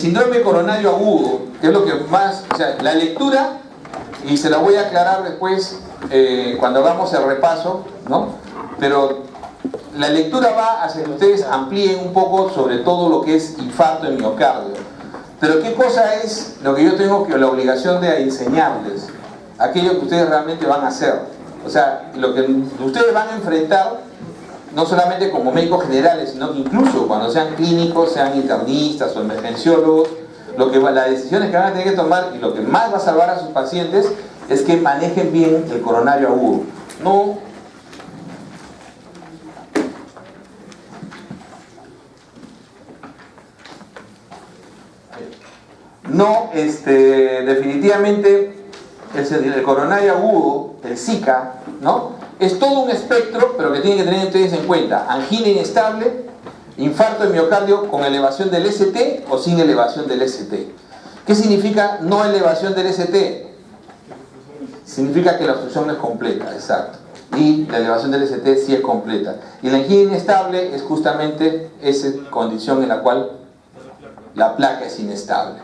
síndrome coronario agudo, que es lo que más, o sea, la lectura, y se la voy a aclarar después cuando hagamos el repaso, ¿no? Pero la lectura va hacia que ustedes amplíen un poco sobre todo lo que es infarto de miocardio. Pero ¿qué cosa es lo que yo tengo la obligación de enseñarles? Aquello que ustedes realmente van a hacer. O sea, lo que ustedes van a enfrentar, no solamente como médicos generales, sino que incluso cuando sean clínicos, sean internistas o emergenciólogos, las decisiones que van a tener que tomar y lo que más va a salvar a sus pacientes es que manejen bien el coronario agudo. Definitivamente el coronario agudo, el Zika, ¿no? Es todo un espectro, pero que tienen que tener ustedes en cuenta: angina inestable, infarto de miocardio con elevación del ST o sin elevación del ST. ¿Qué significa no elevación del ST? Significa que la obstrucción no es completa, exacto. Y la elevación del ST sí es completa. Y la angina inestable es justamente esa condición en la cual la placa es inestable.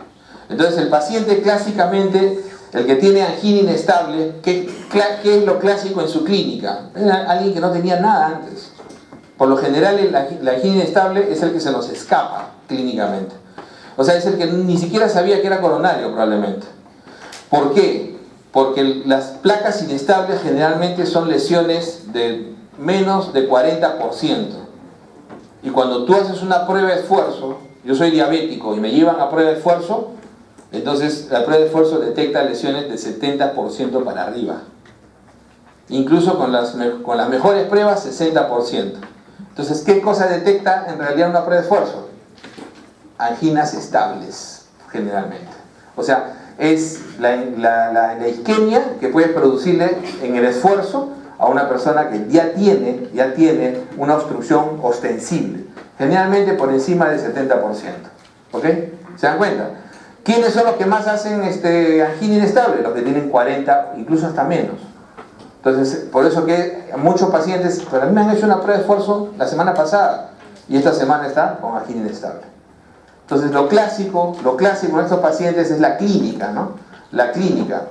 Entonces el paciente clásicamente, el que tiene angina inestable, ¿qué es lo clásico en su clínica? Es alguien que no tenía nada antes. Por lo general la angina inestable es el que se nos escapa clínicamente. O sea, es el que ni siquiera sabía que era coronario probablemente. ¿Por qué? Porque las placas inestables generalmente son lesiones de menos de 40%. Y cuando tú haces una prueba de esfuerzo, yo soy diabético y me llevan a prueba de esfuerzo, entonces la prueba de esfuerzo detecta lesiones de 70% para arriba. Incluso con las mejores pruebas, 60%. Entonces, ¿qué cosa detecta en realidad una prueba de esfuerzo? Anginas estables, generalmente. O sea, es la isquemia que puede producirle en el esfuerzo a una persona que ya tiene una obstrucción ostensible, generalmente por encima del 70%. ¿Ok? ¿Se dan cuenta? ¿Quiénes son los que más hacen angina inestable? Los que tienen 40, incluso hasta menos. Entonces, por eso que muchos pacientes, pero a mí me han hecho una prueba de esfuerzo la semana pasada y esta semana está con angina inestable. Entonces, lo clásico en estos pacientes es la clínica, ¿no? La clínica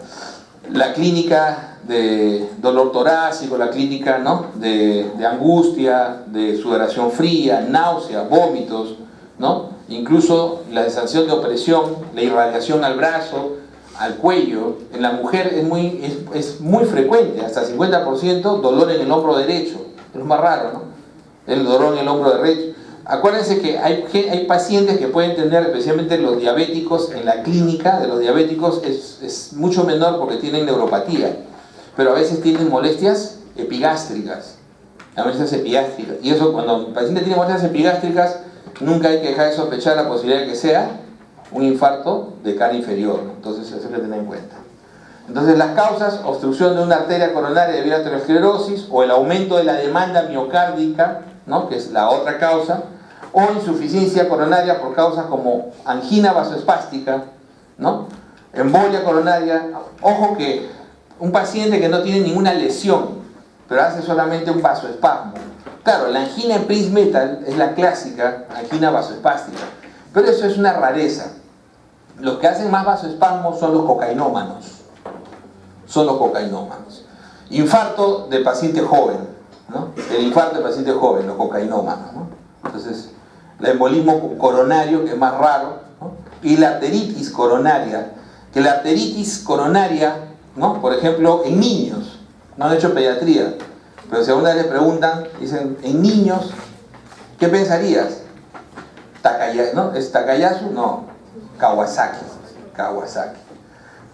de dolor torácico, la clínica, ¿no? de angustia, de sudoración fría, náusea, vómitos, ¿no? Incluso la sensación de opresión, la irradiación al brazo, al cuello. En la mujer es muy frecuente, hasta 50% dolor en el hombro derecho. Es lo más raro, ¿no? El dolor en el hombro derecho. Acuérdense que hay pacientes que pueden tener, especialmente los diabéticos, en la clínica de los diabéticos es mucho menor porque tienen neuropatía, pero a veces tienen molestias epigástricas. Y eso, cuando el paciente tiene molestias epigástricas, nunca hay que dejar de sospechar la posibilidad de que sea un infarto de cara inferior, ¿no? Entonces eso hay que tener en cuenta. Entonces las causas: obstrucción de una arteria coronaria debido a aterosclerosis, o el aumento de la demanda miocárdica, ¿no? Que es la otra causa, o insuficiencia coronaria por causas como angina vasoespástica, ¿no? Embolia coronaria. Ojo que un paciente que no tiene ninguna lesión, pero hace solamente un vasoespasmo. Claro, la angina en Prince Metal es la clásica angina vasoespástica, pero eso es una rareza. Los que hacen más vasoespasmos son los cocainómanos. Infarto de paciente joven, ¿no? El infarto de paciente joven, los cocainómanos, ¿no? Entonces, el embolismo coronario, que es más raro, ¿no? Y la arteritis coronaria, que la arteritis coronaria, ¿no? Por ejemplo, en niños, no han hecho pediatría, pero si a una les preguntan, dicen, en niños, ¿qué pensarías? ¿No? ¿Es Takayasu? No, Kawasaki.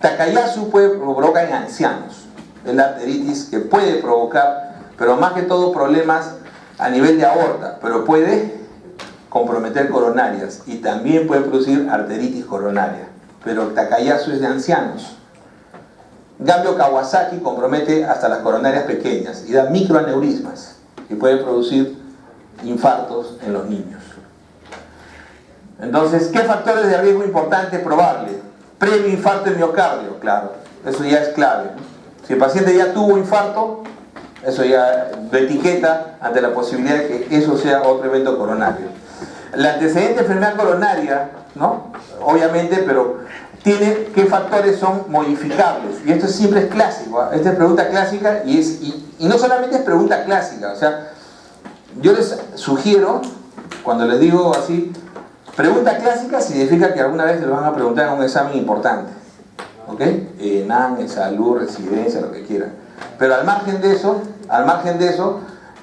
Takayasu puede provocar en ancianos, es la arteritis que puede provocar, pero más que todo problemas a nivel de aorta, pero puede comprometer coronarias y también puede producir arteritis coronaria, pero Takayasu es de ancianos. En cambio, Kawasaki compromete hasta las coronarias pequeñas y da microaneurismas y puede producir infartos en los niños. Entonces, ¿qué factores de riesgo importante probable? Previo infarto de miocardio, claro, eso ya es clave, ¿no? Si el paciente ya tuvo infarto, eso ya lo etiqueta ante la posibilidad de que eso sea otro evento coronario. El antecedente de enfermedad coronaria, ¿no? Obviamente, pero tiene qué factores son modificables. Y esto siempre es clásico, ¿eh? Esta es pregunta clásica y no solamente es pregunta clásica, o sea, yo les sugiero, cuando les digo así, pregunta clásica significa que alguna vez les van a preguntar en un examen importante. ¿Ok? ENAM, salud, residencia, lo que quieran. Pero al margen de eso,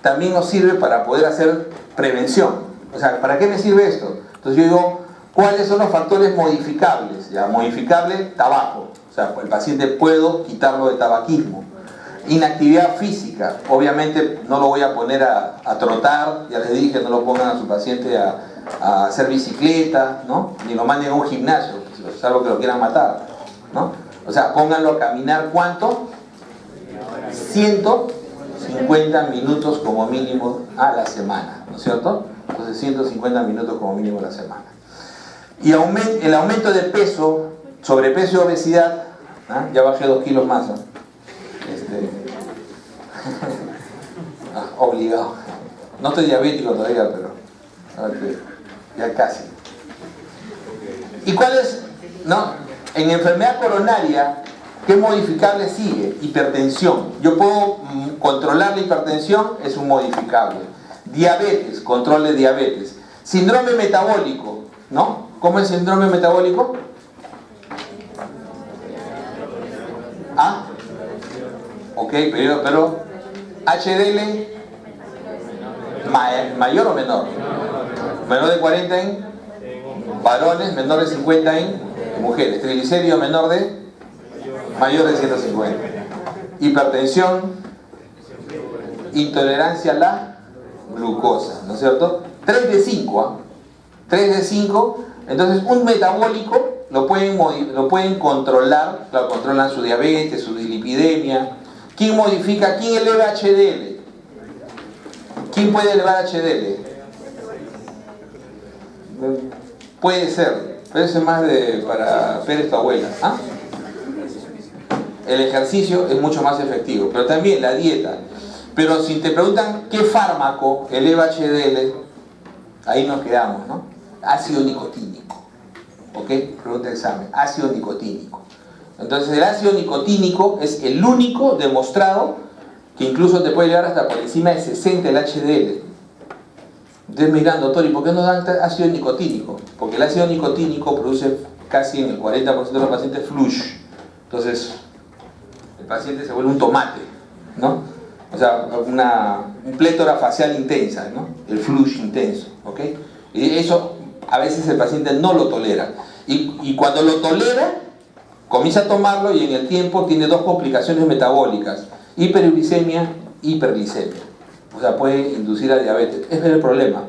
también nos sirve para poder hacer prevención. O sea, ¿para qué me sirve esto? Entonces yo digo, ¿cuáles son los factores modificables? Ya, modificable, tabaco. O sea, el paciente puedo quitarlo de tabaquismo. Inactividad física. Obviamente no lo voy a poner a trotar, ya les dije, no lo pongan a su paciente a hacer bicicleta, ¿no? Ni lo manden a un gimnasio, salvo que lo quieran matar, ¿no? O sea, pónganlo a caminar, ¿cuánto? 150 minutos como mínimo a la semana, ¿no es cierto? Entonces 150 minutos como mínimo a la semana. Y el aumento de peso, sobrepeso y obesidad, ¿ah? Ya bajé 2 kilos más, ¿no? Obligado. No estoy diabético todavía, pero ya casi. ¿Y cuál es? No, en enfermedad coronaria, ¿qué modificable sigue? Hipertensión. Yo puedo controlar la hipertensión, es un modificable. Diabetes, control de diabetes. Síndrome metabólico, ¿no? ¿Cómo es el síndrome metabólico? ¿Ah? Ok, pero HDL mayor o menor. Menor de 40 en varones, menor de 50 en mujeres. Triglicérido mayor de 150. Hipertensión, intolerancia a la glucosa, ¿no es cierto? 3 de 5, ¿eh? 3 de 5. Entonces un metabólico lo pueden controlar, claro, controlan su diabetes, su dislipidemia. ¿Quién modifica? ¿Quién eleva HDL? ¿Quién puede elevar HDL? Puede ser más para Pérez tu abuela. ¿Ah? El ejercicio es mucho más efectivo, pero también la dieta. Pero si te preguntan qué fármaco eleva HDL, ahí nos quedamos, ¿no? Ácido nicotínico. ¿Ok? Pregunta de examen. Ácido nicotínico. Entonces el ácido nicotínico es el único demostrado que incluso te puede llevar hasta por encima de 60 el HDL. Ustedes me dirán, doctor, ¿y por qué no dan ácido nicotínico? Porque el ácido nicotínico produce casi en el 40% de los pacientes flush. Entonces el paciente se vuelve un tomate, ¿no? O sea, un plétora facial intensa, ¿no? El flush intenso, ¿ok? Y eso a veces el paciente no lo tolera. Y cuando lo tolera, comienza a tomarlo y en el tiempo tiene 2 complicaciones metabólicas: hiperuricemia, hiperglicemia. O sea, puede inducir a diabetes. Ese es el problema.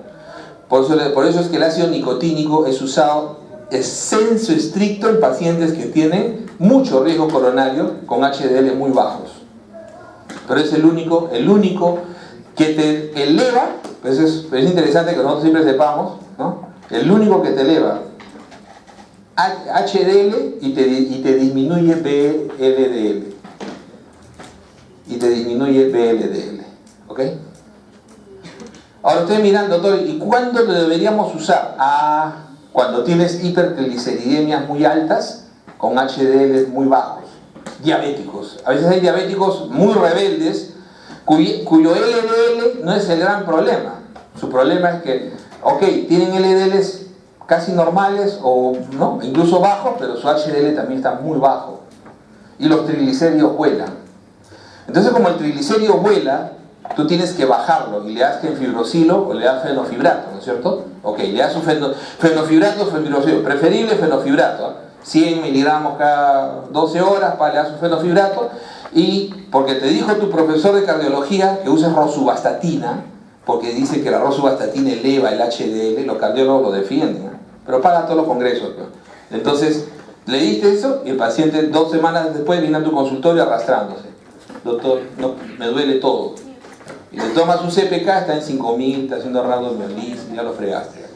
Por eso es que el ácido nicotínico es usado sensu estricto en pacientes que tienen mucho riesgo coronario con HDL muy bajos. Pero es el único que te eleva. Pues es interesante que nosotros siempre sepamos, ¿no? El único que te eleva HDL y te disminuye VLDL. ¿Ok? Ahora ustedes miran, doctor, ¿y cuándo lo deberíamos usar? Cuando tienes hipertrigliceridemias muy altas con HDL muy bajos. Diabéticos. A veces hay diabéticos muy rebeldes cuyo LDL no es el gran problema. Su problema es que, ok, tienen LDLs casi normales o no, incluso bajos, pero su HDL también está muy bajo. Y los triglicéridos vuelan. Entonces, como el triglicérido vuela, tú tienes que bajarlo y le das fenofibrosilo o le das fenofibrato, ¿no es cierto? Ok, le das un fenofibrato o fenofibrosilo, preferible fenofibrato, ¿eh? 100 miligramos cada 12 horas, le das un fenofibrato, y porque te dijo tu profesor de cardiología que uses rosuvastatina, porque dice que la rosuvastatina eleva el HDL, los cardiólogos lo defienden, ¿eh? Pero paga todos los congresos, ¿no? Entonces, le diste eso y el paciente 2 semanas después viene a tu consultorio arrastrándose. Doctor, no, me duele todo. Y le tomas un CPK, está en 5000, está haciendo rhabdomiolisis, ya lo fregaste.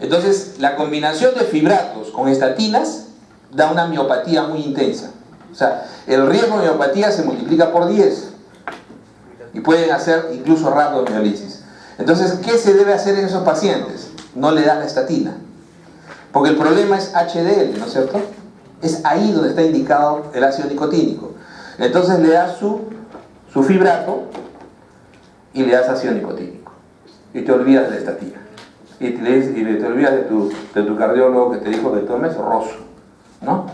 Entonces, la combinación de fibratos con estatinas da una miopatía muy intensa. O sea, el riesgo de miopatía se multiplica por 10 y pueden hacer incluso rhabdomiolisis. Entonces, ¿qué se debe hacer en esos pacientes? no le das la estatina. Porque el problema es HDL, ¿no es cierto? Es ahí donde está indicado el ácido nicotínico. Entonces le das su fibrato y le das ácido nicotínico. Y te olvidas de la estatina. Y te olvidas de tu cardiólogo que te dijo que tomes roso, ¿no?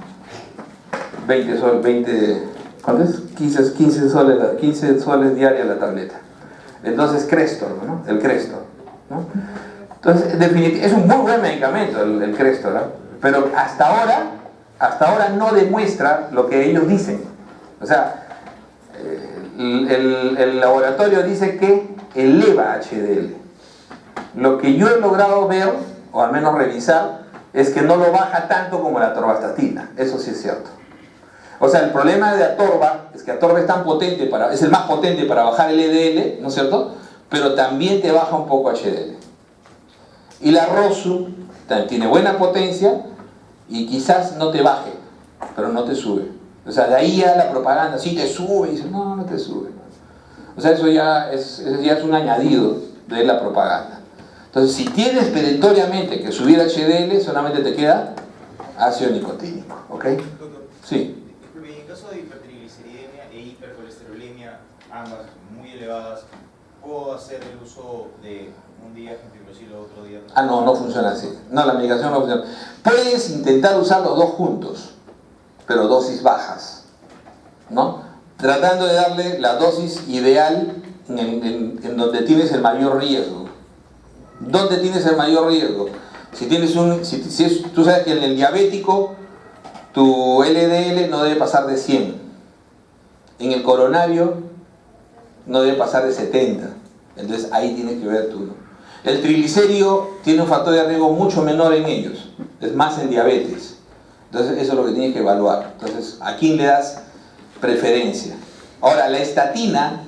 20, ¿cuánto es? 15 soles diarias la tableta. Entonces Crestor, ¿no? El Crestor, ¿no? Entonces, definitivamente, es un muy buen medicamento el Crestor, ¿no? Pero hasta ahora no demuestra lo que ellos dicen. O sea, el laboratorio dice que eleva HDL. Lo que yo he logrado ver, o al menos revisar, es que no lo baja tanto como la atorvastatina. Eso sí es cierto. O sea, el problema de Atorva es que Atorva es tan potente, es el más potente para bajar el LDL, ¿no es cierto? Pero también te baja un poco HDL. Y la Rosu también tiene buena potencia y quizás no te baje, pero no te sube. O sea, de ahí ya la propaganda, sí te sube, y dice, no, no te sube. O sea, eso ya es un añadido de la propaganda. Entonces, si tienes perentoriamente que subir HDL, solamente te queda ácido nicotínico, ¿ok? Sí. En el caso de hipertrigliceridemia e hipercolesterolemia, ambas muy elevadas, ¿puedo hacer el uso de un día gentilocilo, otro día? Ah, no, no funciona así. No, la medicación no funciona. Puedes intentar usar los dos juntos, pero dosis bajas, ¿no? Tratando de darle la dosis ideal en donde tienes el mayor riesgo. ¿Dónde tienes el mayor riesgo? Si tienes tú sabes que en el diabético tu LDL no debe pasar de 100. En el coronario no debe pasar de 70. Entonces ahí tienes que ver tú, ¿no? El triglicérido tiene un factor de riesgo mucho menor en ellos. Es más en diabetes. Entonces eso es lo que tienes que evaluar. Entonces, ¿a quién le das preferencia? Ahora, la estatina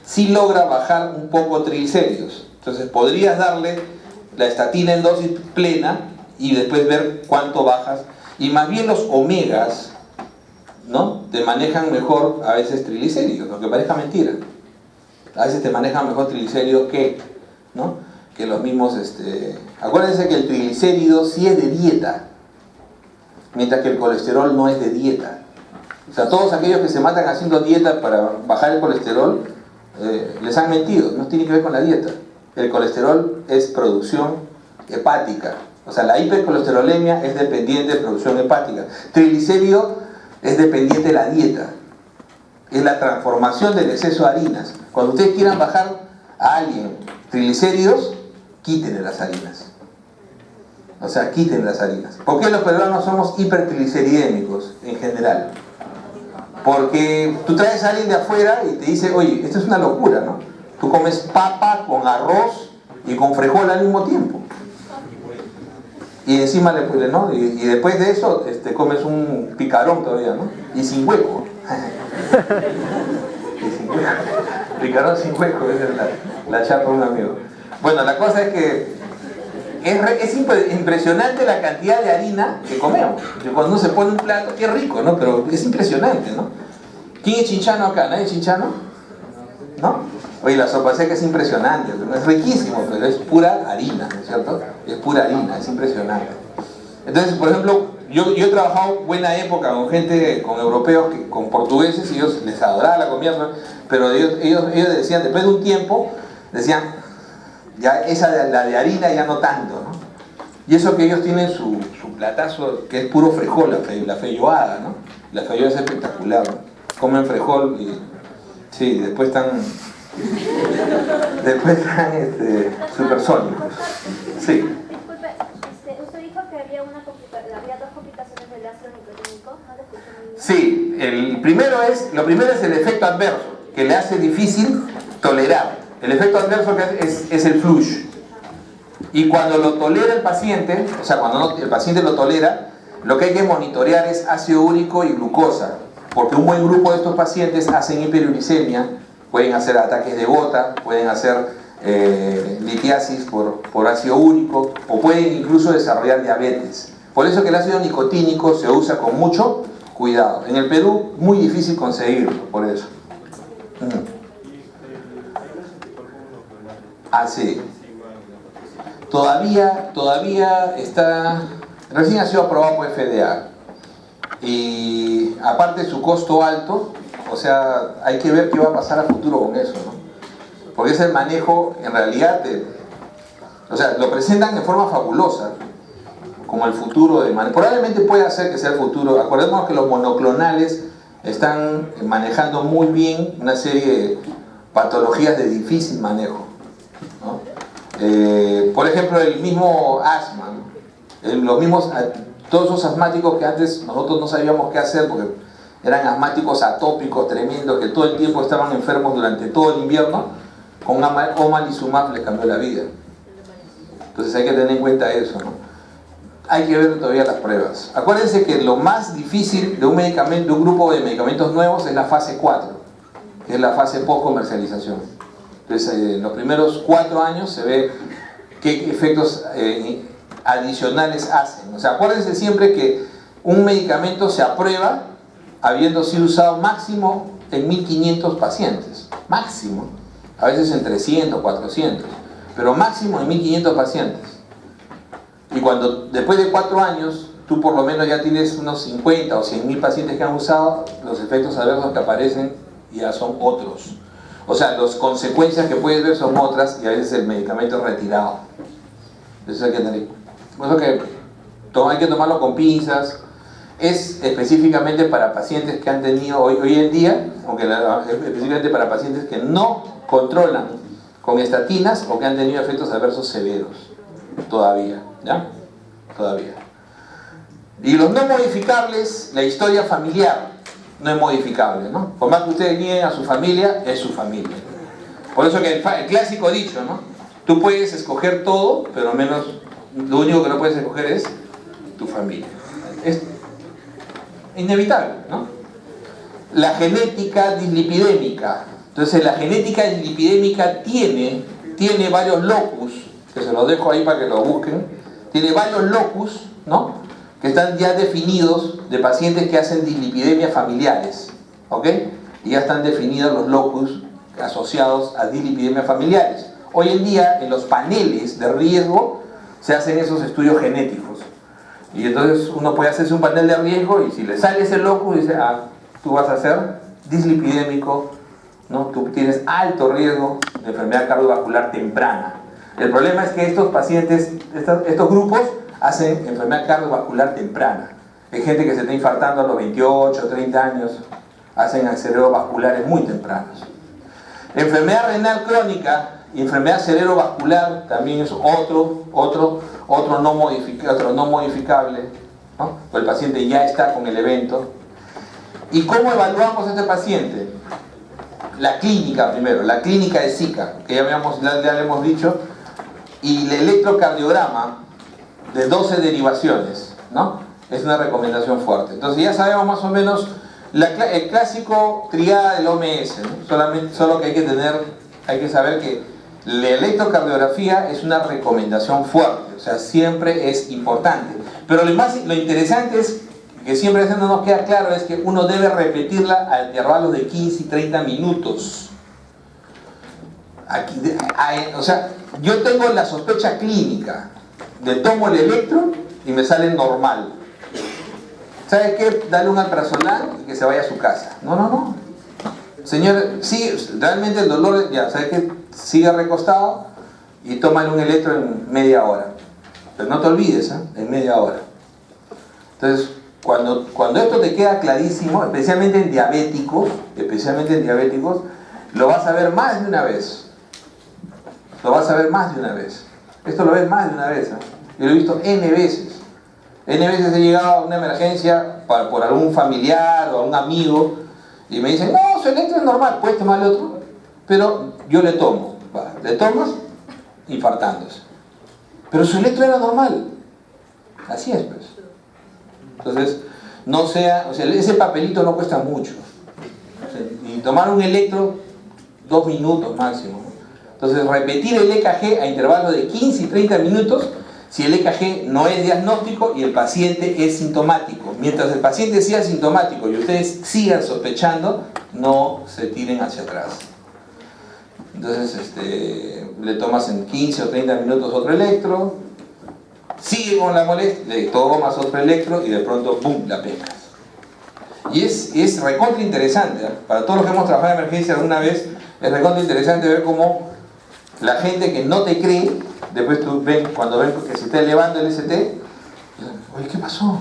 sí logra bajar un poco triglicéridos. Entonces podrías darle la estatina en dosis plena y después ver cuánto bajas. Y más bien los omegas, ¿no? Te manejan mejor a veces triglicéridos, aunque parezca mentira. A veces te manejan mejor triglicéridos ¿no? Que los mismos... Acuérdense que el triglicérido sí es de dieta, mientras que el colesterol no es de dieta. O sea, todos aquellos que se matan haciendo dieta para bajar el colesterol, les han mentido, no tiene que ver con la dieta. El colesterol es producción hepática. O sea, la hipercolesterolemia es dependiente de producción hepática. Triglicérido es dependiente de la dieta. Es la transformación del exceso de harinas. Cuando ustedes quieran bajar a alguien triglicéridos, quítenle las harinas. O sea, quiten las harinas. ¿Por qué los peruanos somos hipertrigliceridémicos en general? Porque tú traes a alguien de afuera y te dice, oye, esto es una locura, ¿no? Tú comes papa con arroz y con frijol al mismo tiempo. Y encima le pones, ¿no? Y después de eso comes un picarón todavía, ¿no? Y sin hueco. Y sin hueco. Picarón sin hueco, esa es la chapa de un amigo. Bueno, la cosa es que es impresionante la cantidad de harina que comemos. Que cuando uno se pone un plato, qué rico, ¿no? Pero es impresionante, ¿no? ¿Quién es chinchano acá? ¿Nadie es chinchano? ¿No? Oye, la sopa seca es impresionante, ¿no? Es riquísimo, pero es pura harina, ¿no es cierto? Es pura harina, es impresionante. Entonces, por ejemplo, yo he trabajado buena época con gente, con europeos, con portugueses, y ellos les adoraba la comida, pero ellos decían, después de un tiempo, decían, ya la de harina ya no tanto, ¿no? Y eso que ellos tienen su platazo, que es puro frijol, la feijoada, ¿no? La feijoada es espectacular, ¿no? Comen frijol y sí, después están supersónicos. Sí. Disculpe, usted dijo que había dos complicaciones del ácido nicotínico, ¿no lo escuché muy bien? Sí, lo primero es el efecto adverso, que le hace difícil tolerar. El efecto adverso es el flush. Y cuando lo tolera el paciente, o sea, cuando el paciente lo tolera, lo que hay que monitorear es ácido úrico y glucosa. Porque un buen grupo de estos pacientes hacen hiperuricemia, pueden hacer ataques de gota, pueden hacer litiasis por ácido úrico, o pueden incluso desarrollar diabetes. Por eso que el ácido nicotínico se usa con mucho cuidado. En el Perú, muy difícil conseguirlo, por eso. Ah, sí. todavía está, recién ha sido aprobado por FDA. Y aparte de su costo alto, o sea, hay que ver qué va a pasar a futuro con eso, ¿no? Porque es el manejo, en realidad, o sea, lo presentan de forma fabulosa, como el futuro de manejo. Probablemente pueda ser que sea el futuro. Acordémonos que los monoclonales están manejando muy bien una serie de patologías de difícil manejo, ¿no? Por ejemplo, el mismo asma, ¿no? Todos esos asmáticos que antes nosotros no sabíamos qué hacer porque eran asmáticos atópicos tremendos que todo el tiempo estaban enfermos durante todo el invierno, con omalizumab les cambió la vida. Entonces hay que tener en cuenta eso, ¿no? Hay que ver todavía las pruebas. Acuérdense que lo más difícil de un medicamento, de un grupo de medicamentos nuevos, es la fase 4, que es la fase post comercialización. Entonces en los primeros 4 años se ve qué efectos adicionales hacen. O sea, acuérdense siempre que un medicamento se aprueba habiendo sido usado máximo en 1500 pacientes. Máximo. A veces en 300, 400. Pero máximo en 1500 pacientes. Y cuando después de 4 años, tú por lo menos ya tienes unos 50 o 100.000 pacientes que han usado, los efectos adversos que aparecen ya son otros. O sea, las consecuencias que puedes ver son otras y a veces el medicamento es retirado. Eso hay que tener. Por eso que hay que tomarlo con pinzas. Es específicamente para pacientes que han tenido hoy en día, aunque específicamente para pacientes que no controlan con estatinas o que han tenido efectos adversos severos. Todavía, ¿ya? Todavía. Y los no modificables, la historia familiar no es modificable, ¿no? Por más que ustedes nieguen a su familia, es su familia. Por eso que el clásico dicho, ¿no? Tú puedes escoger todo, pero menos, lo único que no puedes escoger es tu familia. Es inevitable, ¿no? La genética dislipidémica. Entonces la genética dislipidémica tiene varios locus, que se los dejo ahí para que lo busquen. Tiene varios locus, ¿no? Que están ya definidos de pacientes que hacen dislipidemias familiares, ¿ok? Y ya están definidos los locus asociados a dislipidemias familiares. Hoy en día en los paneles de riesgo se hacen esos estudios genéticos. Y entonces uno puede hacerse un panel de riesgo y si le sale ese locus dice, tú vas a ser dislipidémico, ¿no? Tú tienes alto riesgo de enfermedad cardiovascular temprana. El problema es que estos pacientes, estos grupos hacen enfermedad cardiovascular temprana. Hay gente que se está infartando a los 28, 30 años, hacen cerebrovasculares muy tempranos. Enfermedad renal crónica y enfermedad cerebrovascular también es otro no modificable, ¿no? Pues el paciente ya está con el evento. ¿Y cómo evaluamos a este paciente? La clínica primero, la clínica de Zika, que ya le hemos dicho, y el electrocardiograma de 12 derivaciones, ¿no? Es una recomendación fuerte. Entonces ya sabemos más o menos el clásico triada del OMS, ¿no? Solo que hay que saber que la electrocardiografía es una recomendación fuerte, o sea, siempre es importante. Pero lo interesante es que siempre a veces no nos queda claro es que uno debe repetirla a intervalos de 15 y 30 minutos. O sea, yo tengo la sospecha clínica, le tomo el electro y me sale normal. ¿Sabe qué? Dale un alprazolam y que se vaya a su casa. No. Señor, sí, realmente el dolor, ya, ¿sabe qué? Sigue recostado y tómale un electro en media hora. Pero no te olvides, en media hora. Entonces, cuando esto te queda clarísimo, especialmente en diabéticos, lo vas a ver más de una vez. Esto lo ves más de una vez, Yo lo he visto N veces. N veces he llegado a una emergencia por algún familiar o algún amigo y me dicen, no, su electro es normal, puedes tomarle otro. Pero yo le tomo. Le tomas, infartándose. Pero su electro era normal. Así es, pues. Entonces, ese papelito no cuesta mucho. Y tomar un electro, 2 minutos máximo. Entonces, repetir el EKG a intervalos de 15 y 30 minutos si el EKG no es diagnóstico y el paciente es sintomático. Mientras el paciente sea sintomático y ustedes sigan sospechando, no se tiren hacia atrás. Entonces le tomas en 15 o 30 minutos otro electro, sigue con la molestia, le tomas otro electro y de pronto, ¡pum!, la pescas. Y es recontra interesante, ¿eh? Para todos los que hemos trabajado en emergencia alguna vez, es recontra interesante ver cómo la gente que no te cree, después cuando ven que se está elevando el ST, oye, ¿qué pasó?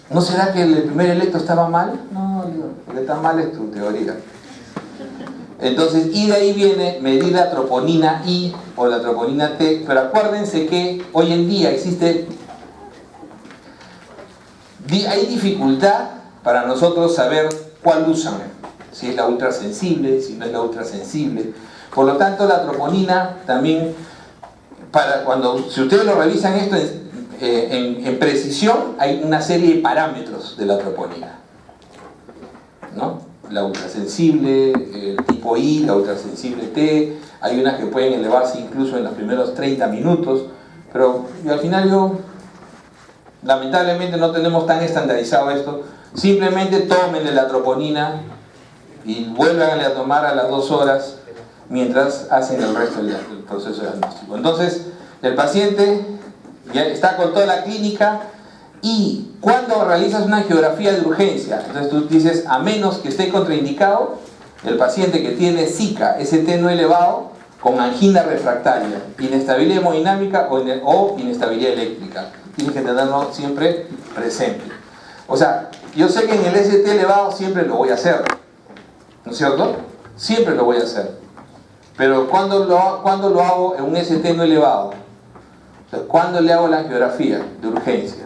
¿No será que el primer electro estaba mal? No, lo que está mal es tu teoría. Entonces, y de ahí viene medir la troponina I o la troponina T, pero acuérdense que hoy en día hay dificultad para nosotros saber cuál usan, si es la ultrasensible, si no es la ultrasensible. Por lo tanto, la troponina también, si ustedes lo revisan esto en precisión, hay una serie de parámetros de la troponina, ¿no? La ultrasensible, el tipo I, la ultrasensible T, hay unas que pueden elevarse incluso en los primeros 30 minutos, pero al final lamentablemente no tenemos tan estandarizado esto. Simplemente tómenle la troponina y vuélvanle a tomar a las 2 horas mientras hacen el resto del proceso diagnóstico. Entonces, el paciente ya está con toda la clínica y cuando realizas una angiografía de urgencia, entonces tú dices, a menos que esté contraindicado, el paciente que tiene Zika, ST no elevado, con angina refractaria, inestabilidad hemodinámica o inestabilidad eléctrica. Tienes que tenerlo siempre presente. O sea, yo sé que en el ST elevado siempre lo voy a hacer, ¿no es cierto? Siempre lo voy a hacer. Pero ¿cuándo lo hago en un ST no elevado? O sea, ¿cuándo le hago la angiografía de urgencia?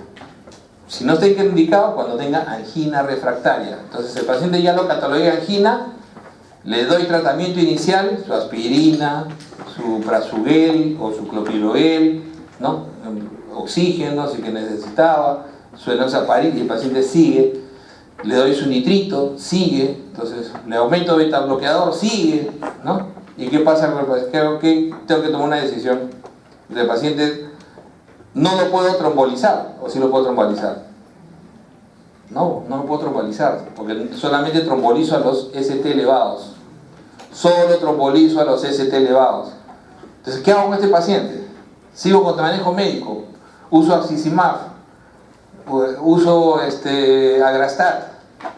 Si no está indicado, cuando tenga angina refractaria. Entonces el paciente ya lo catalogué de angina, le doy tratamiento inicial, su aspirina, su prasugrel o su clopidogrel, ¿no? Oxígeno, si que necesitaba, su enoxaparil, y el paciente sigue. Le doy su nitrito, sigue. Entonces le aumento beta bloqueador, sigue, ¿no? ¿Y qué pasa con el paciente? Tengo que tomar una decisión. El paciente no lo puedo trombolizar, o sí lo puedo trombolizar. No lo puedo trombolizar, porque solamente trombolizo a los ST elevados. Solo trombolizo a los ST elevados. Entonces, ¿qué hago con este paciente? Sigo con manejo médico, uso axicimab, uso agrastat,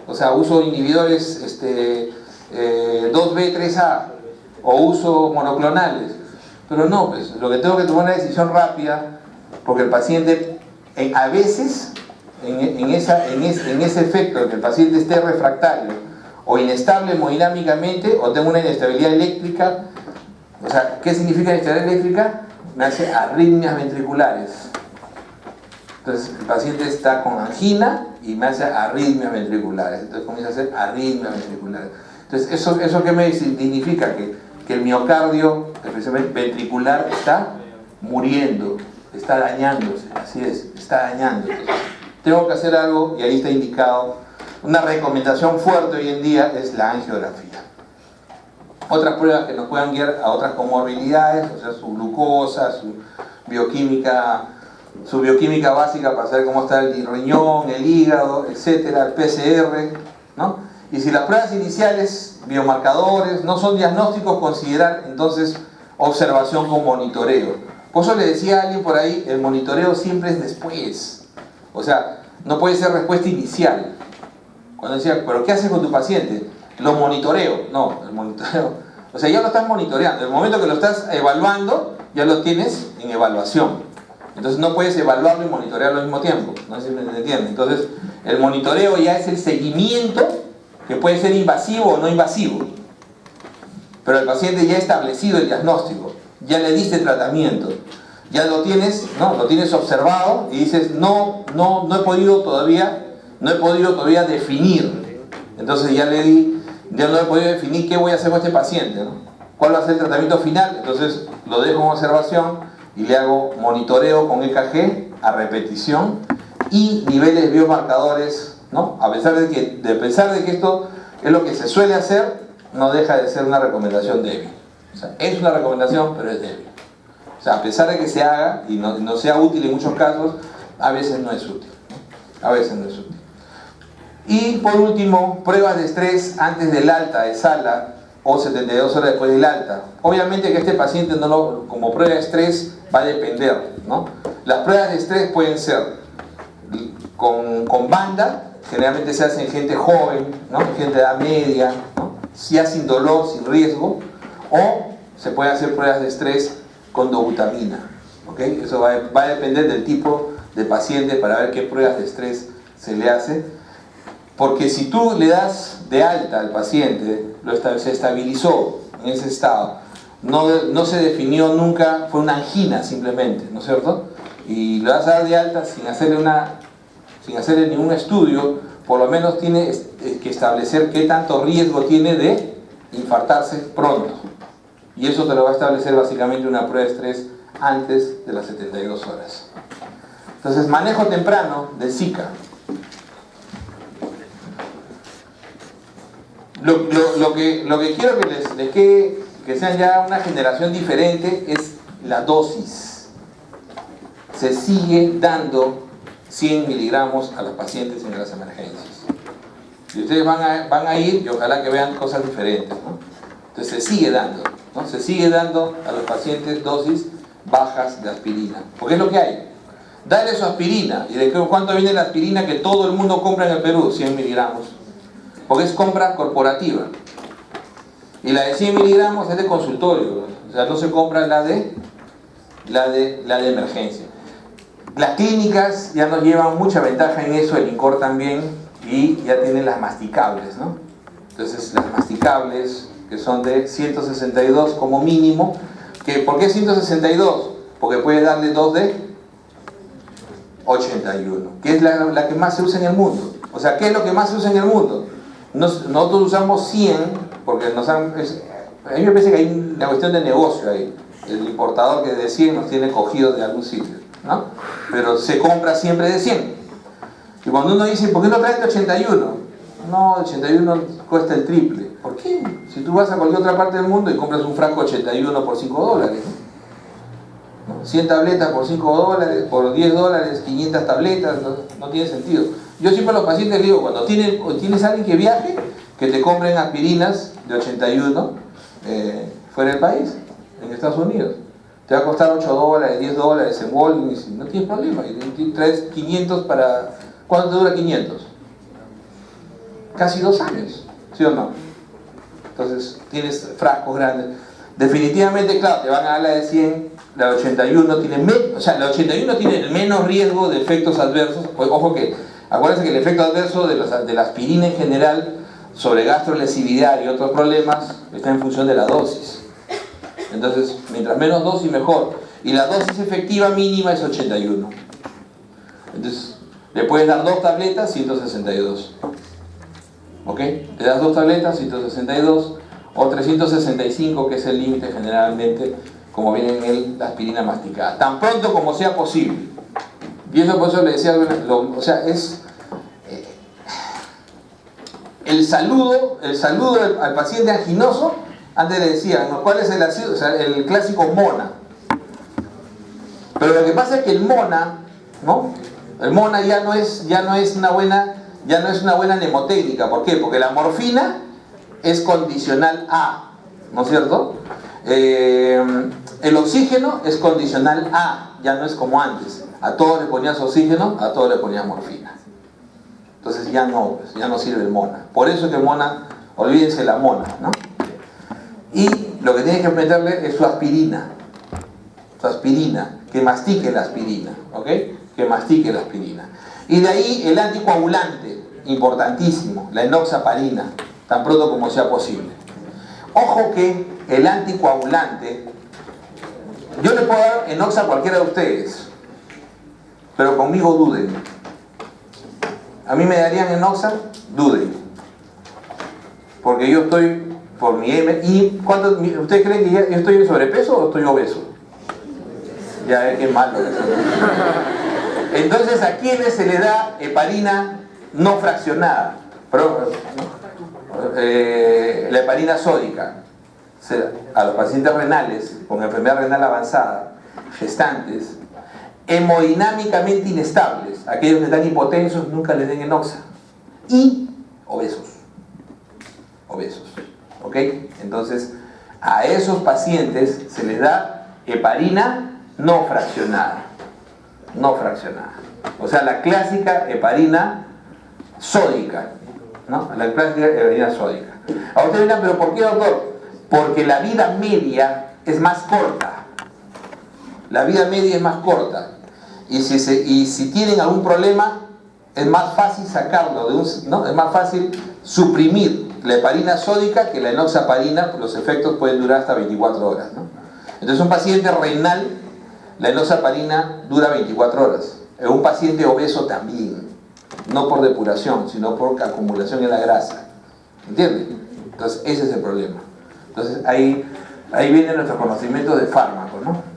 o sea, uso inhibidores 2B3A, o uso monoclonales. Pero no, pues lo que tengo que tomar es una decisión rápida, porque el paciente, a veces, en ese efecto de que el paciente esté refractario o inestable hemodinámicamente, o tenga una inestabilidad eléctrica. O sea, ¿qué significa inestabilidad eléctrica? Me hace arritmias ventriculares. Entonces el paciente está con angina y me hace arritmias ventriculares. Entonces comienza a hacer arritmias ventriculares. Entonces, ¿eso qué me significa? Que el miocardio, especialmente ventricular, está muriendo, está dañándose. Así es, está dañándose. Tengo que hacer algo y ahí está indicado. Una recomendación fuerte hoy en día es la angiografía. Otras pruebas que nos puedan guiar a otras comorbilidades, o sea, su glucosa, su bioquímica básica para saber cómo está el riñón, el hígado, etcétera, el PCR, ¿no? Y si las pruebas iniciales, biomarcadores, no son diagnósticos, considerar entonces observación con monitoreo. Por eso le decía a alguien por ahí, el monitoreo siempre es después. O sea, no puede ser respuesta inicial. Cuando decía, ¿pero qué haces con tu paciente? Lo monitoreo. No, el monitoreo. O sea, ya lo estás monitoreando. En el momento que lo estás evaluando, ya lo tienes en evaluación. Entonces no puedes evaluarlo y monitorearlo al mismo tiempo. No sé si me entienden. Entonces, el monitoreo ya es el seguimiento, que puede ser invasivo o no invasivo. Pero el paciente ya ha establecido el diagnóstico. Ya le diste tratamiento. Ya lo tienes, ¿no? Lo tienes observado y dices, no he podido todavía definir. Entonces ya no he podido definir qué voy a hacer con este paciente, ¿no? ¿Cuál va a ser el tratamiento final? Entonces lo dejo en observación y le hago monitoreo con EKG a repetición y niveles biomarcadores, ¿no? A pesar de que esto es lo que se suele hacer, no deja de ser una recomendación débil. O sea, es una recomendación, pero es débil. O sea, a pesar de que se haga y no sea útil en muchos casos, a veces no es útil, ¿no? A veces no es útil. Y por último, pruebas de estrés antes del alta de sala. o 72 horas después del alta. Obviamente que este paciente como prueba de estrés va a depender, ¿no? Las pruebas de estrés pueden ser con banda, generalmente se hacen en gente joven, ¿no? Gente de edad media, ¿no? Ya sin dolor, sin riesgo, o se pueden hacer pruebas de estrés con dobutamina, ¿ok? Eso va a depender del tipo de paciente para ver qué pruebas de estrés se le hace, porque si tú le das de alta al paciente, se estabilizó en ese estado, no se definió nunca, fue una angina simplemente, ¿no es cierto? Y le vas a dar de alta sin hacerle ningún estudio, por lo menos tiene que establecer qué tanto riesgo tiene de infartarse pronto. Y eso te lo va a establecer básicamente una prueba de estrés antes de las 72 horas. Entonces, manejo temprano del Zika. Lo que quiero que les quede, que sean ya una generación diferente, es la dosis. Se sigue dando 100 miligramos a los pacientes en las emergencias. Y ustedes van a ir y ojalá que vean cosas diferentes, ¿no? Entonces se sigue dando, ¿no? Se sigue dando a los pacientes dosis bajas de aspirina. Porque es lo que hay. Dale su aspirina. ¿Y de cuánto viene la aspirina que todo el mundo compra en el Perú? 100 miligramos. Porque es compra corporativa. Y la de 100 miligramos es de consultorio. O sea, no se compra la de emergencia. Las clínicas ya nos llevan mucha ventaja en eso, el INCOR también, y ya tienen las masticables, ¿no? Entonces, las masticables, que son de 162 como mínimo, ¿por qué 162? Porque puedes darle 2 de 81, que es la que más se usa en el mundo. O sea, ¿qué es lo que más se usa en el mundo? Nosotros usamos 100, porque a mí me parece que hay una cuestión de negocio ahí. El importador que de 100 nos tiene cogidos de algún sitio, ¿no? Pero se compra siempre de 100. Y cuando uno dice, ¿por qué no traes de 81? No, 81 cuesta el triple. ¿Por qué? Si tú vas a cualquier otra parte del mundo y compras un frasco 81 por $5, ¿no? 100 tabletas por $5, por $10, 500 tabletas, no tiene sentido. Yo siempre a los pacientes les digo, cuando tienes alguien que viaje, que te compren aspirinas de 81 fuera del país, en Estados Unidos. Te va a costar $8, $10 en Walgreens, no tienes problema. Y traes 500 para... ¿Cuánto te dura 500? Casi 2 años, ¿sí o no? Entonces tienes frascos grandes. Definitivamente, claro, te van a dar la de 100, la de 81 tiene la 81 tiene el menos riesgo de efectos adversos. Pues, ojo que, acuérdense que el efecto adverso de la aspirina en general sobre gastrolesividad y otros problemas está en función de la dosis. Entonces, mientras menos dosis mejor. Y la dosis efectiva mínima es 81. Entonces, le puedes dar 2 tabletas, 162. ¿Ok? Te das 2 tabletas, 162, o 365, que es el límite generalmente, como viene en la aspirina masticada. Tan pronto como sea posible. Y eso por eso le decía, o sea, es el saludo al paciente anginoso. Antes le decía, ¿no? ¿Cuál es el ácido? O sea, el clásico MONA. Pero lo que pasa es que el MONA, ¿no? El MONA ya no es una buena mnemotécnica. ¿Por qué? Porque la morfina es condicional a, ¿no es cierto? El oxígeno es condicional a, ya no es como antes. A todos le ponías oxígeno, a todos le ponías morfina. Entonces ya no sirve el MONA. Por eso es que MONA, olvídense la MONA, ¿no? Y lo que tienes que meterle es su aspirina, que mastique la aspirina, ¿ok? Que mastique la aspirina. Y de ahí el anticoagulante, importantísimo, la enoxaparina, tan pronto como sea posible. Ojo que el anticoagulante, yo le puedo dar enoxa a cualquiera de ustedes, pero conmigo duden. A mí me darían enoxa, duden. Porque yo estoy por mi M. ¿Y ustedes creen que yo estoy en sobrepeso o estoy obeso? Ya es que es malo. Entonces, ¿a quiénes se le da heparina no fraccionada? La heparina sódica. A los pacientes renales con enfermedad renal avanzada, gestantes, hemodinámicamente inestables, aquellos que están hipotensos, nunca les den enoxa, y obesos. ¿Ok? Entonces, a esos pacientes se les da heparina no fraccionada. No fraccionada. O sea, la clásica heparina sódica, ¿no? La clásica heparina sódica. Ahora ustedes dirán, ¿pero por qué, doctor? Porque la vida media es más corta. La vida media es más corta. Y si tienen algún problema, es más fácil sacarlo ¿no? Es más fácil suprimir la heparina sódica que la enoxaparina. Los efectos pueden durar hasta 24 horas, ¿no? Entonces un paciente renal, la enoxaparina dura 24 horas. En un paciente obeso también, no por depuración, sino por acumulación en la grasa. ¿Entiendes? Entonces ese es el problema. Entonces ahí viene nuestro conocimiento de fármacos, ¿no?